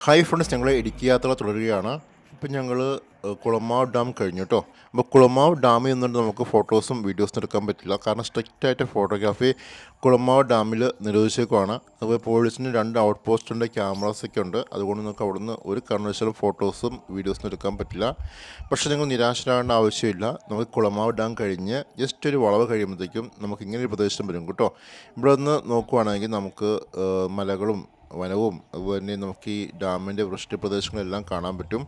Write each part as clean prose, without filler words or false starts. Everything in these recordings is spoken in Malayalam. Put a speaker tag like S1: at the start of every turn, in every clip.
S1: ഹായ് ഫ്രണ്ട്സ്, ഞങ്ങൾ ഇടുക്കി യാത്ര തുടരുകയാണ്. ഇപ്പം ഞങ്ങൾ കുളമാവ് ഡാം കഴിഞ്ഞു കേട്ടോ. അപ്പോൾ കുളമാവ് ഡാമിൽ നിന്നുകൊണ്ട് നമുക്ക് ഫോട്ടോസും വീഡിയോസും എടുക്കാൻ പറ്റില്ല, കാരണം സ്ട്രിക്റ്റായിട്ട് ഫോട്ടോഗ്രാഫി കുളമാവ് ഡാമിൽ നിരോധിച്ചേക്കുവാണ്. അതുപോലെ പോലീസിന് 2 ഔട്ട് പോസ്റ്റുണ്ട്, ക്യാമറാസൊക്കെ ഉണ്ട്. അതുകൊണ്ട് നമുക്ക് അവിടുന്ന് ഒരു കാരണവശാലും ഫോട്ടോസും വീഡിയോസും എടുക്കാൻ പറ്റില്ല. പക്ഷേ നിങ്ങൾ നിരാശരാകേണ്ട ആവശ്യമില്ല. നമുക്ക് കുളമാവ് ഡാം കഴിഞ്ഞ് ജസ്റ്റ് ഒരു വളവ് കഴിയുമ്പോഴത്തേക്കും നമുക്ക് ഇങ്ങനെ ഒരു പ്രദേശം വരും കേട്ടോ. ഇവിടെ നിന്ന് നോക്കുവാണെങ്കിൽ നമുക്ക് മലകളും വനവും അതുപോലെ തന്നെ നമുക്ക് ഈ ഡാമിൻ്റെ വൃഷ്ടിപ്രദേശങ്ങളെല്ലാം കാണാൻ പറ്റും.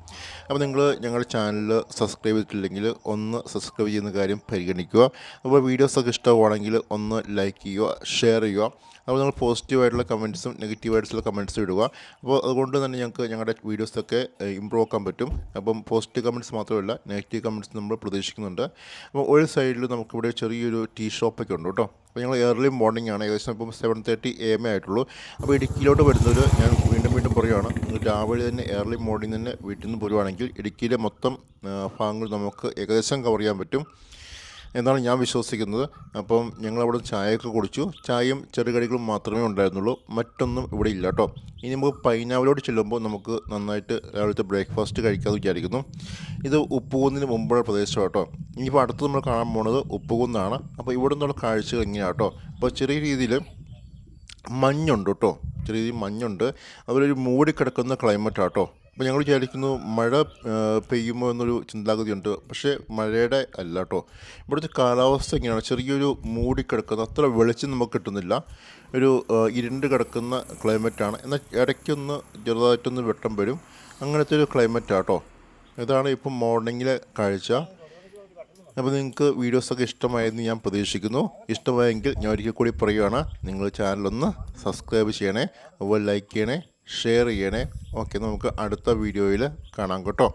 S1: അപ്പോൾ നിങ്ങൾ ഞങ്ങളുടെ ചാനൽ സബ്സ്ക്രൈബ് ചെയ്തിട്ടില്ലെങ്കിൽ ഒന്ന് സബ്സ്ക്രൈബ് ചെയ്യുന്ന കാര്യം പരിഗണിക്കുക. അപ്പോൾ വീഡിയോസൊക്കെ ഇഷ്ടമാണെങ്കിൽ ഒന്ന് ലൈക്ക് ചെയ്യുക, ഷെയർ ചെയ്യുക. അപ്പോൾ നിങ്ങൾ പോസിറ്റീവായിട്ടുള്ള കമൻറ്റ്സും നെഗറ്റീവായിട്ടുള്ള കമൻറ്റ്സും ഇടുക. അപ്പോൾ അതുകൊണ്ട് തന്നെ ഞങ്ങൾക്ക് ഞങ്ങളുടെ വീഡിയോസൊക്കെ ഇമ്പ്രൂവ് ആക്കാൻ പറ്റും. അപ്പം പോസിറ്റീവ് കമൻറ്റ്സ് മാത്രമല്ല, നെഗറ്റീവ് കമൻറ്റ്സ് നമ്മൾ പ്രതീക്ഷിക്കുന്നുണ്ട്. അപ്പോൾ ഒരു സൈഡിൽ നമുക്കിവിടെ ചെറിയൊരു ടീ ഷോപ്പൊക്കെ ഉണ്ട് കേട്ടോ. അപ്പോൾ ഞങ്ങൾ ഏർലി മോർണിംഗ് ആണ്, ഏകദേശം ഇപ്പം 7:30 AM ആയിട്ടുള്ളൂ. അപ്പോൾ ഇടുക്കിയിലോട്ട് വരുന്നവർ ഞാൻ വീണ്ടും പറയുകയാണ്, നിങ്ങൾ രാവിലെ തന്നെ ഏർലി മോർണിംഗ് തന്നെ വീട്ടിൽ നിന്ന് പോരുവാണെങ്കിൽ ഇടുക്കിയിലെ മൊത്തം ഭാഗങ്ങൾ നമുക്ക് ഏകദേശം കവർ ചെയ്യാൻ പറ്റും എന്നാണ് ഞാൻ വിശ്വസിക്കുന്നത്. അപ്പം ഞങ്ങളവിടെ ചായയൊക്കെ കുടിച്ചു. ചായയും ചെറുകടികളും മാത്രമേ ഉണ്ടായിരുന്നുള്ളൂ, മറ്റൊന്നും ഇവിടെ ഇല്ല കേട്ടോ. ഇനി നമുക്ക് പൈനാവിലോട്ട് ചെല്ലുമ്പോൾ നമുക്ക് നന്നായിട്ട് രാവിലത്തെ ബ്രേക്ക്ഫാസ്റ്റ് കഴിക്കാമെന്ന് വിചാരിക്കുന്നു. ഇത് ഉപ്പുകുന്നിന് മുമ്പുള്ള പ്രദേശം കേട്ടോ. ഇനിയിപ്പോൾ അടുത്ത് നമ്മൾ കാണാൻ പോകുന്നത് ഉപ്പുകുന്നാണ്. അപ്പോൾ ഇവിടെ നിന്നുള്ള കാഴ്ചകൾ ഇങ്ങനെയാണ് കേട്ടോ. അപ്പോൾ ചെറിയ രീതിയിൽ മഞ്ഞുണ്ട് കേട്ടോ, ചെറിയ രീതിയിൽ മഞ്ഞുണ്ട്. അതുപോലെ ഒരു മൂടിക്കിടക്കുന്ന ക്ലൈമറ്റാണ് കേട്ടോ. അപ്പോൾ ഞങ്ങൾ വിചാരിക്കുന്നു മഴ പെയ്യുമോ എന്നൊരു ചിന്താഗതിയുണ്ട്, പക്ഷേ മഴയുടെ അല്ല കേട്ടോ. ഇവിടുത്തെ കാലാവസ്ഥ ഇങ്ങനെയാണ്, ചെറിയൊരു മൂടിക്കിടക്കുന്ന, അത്ര വെളിച്ചം നമുക്ക് കിട്ടുന്നില്ല, ഒരു ഇരുണ്ട് കിടക്കുന്ന ക്ലൈമറ്റാണ്. എന്നാൽ ഇടയ്ക്കൊന്ന് ചെറുതായിട്ടൊന്ന് വെട്ടം വരും, അങ്ങനത്തെ ഒരു ക്ലൈമറ്റാണ് കേട്ടോ. ഇതാണ് ഇപ്പം മോർണിംഗിലെ കാഴ്ച. അപ്പോൾ നിങ്ങൾക്ക് വീഡിയോസൊക്കെ ഇഷ്ടമായെന്ന് ഞാൻ പ്രതീക്ഷിക്കുന്നു. ഇഷ്ടമായെങ്കിൽ ഞാൻ ഒരിക്കൽ കൂടി പറയുകയാണ്, നിങ്ങൾ ചാനലൊന്ന് സബ്സ്ക്രൈബ് ചെയ്യണേ, അതുപോലെ ലൈക്ക് ചെയ്യണേ, ഷെയർ ചെയ്യണേ. ഓക്കെ, നമുക്ക് അടുത്ത വീഡിയോയിൽ കാണാം കേട്ടോ.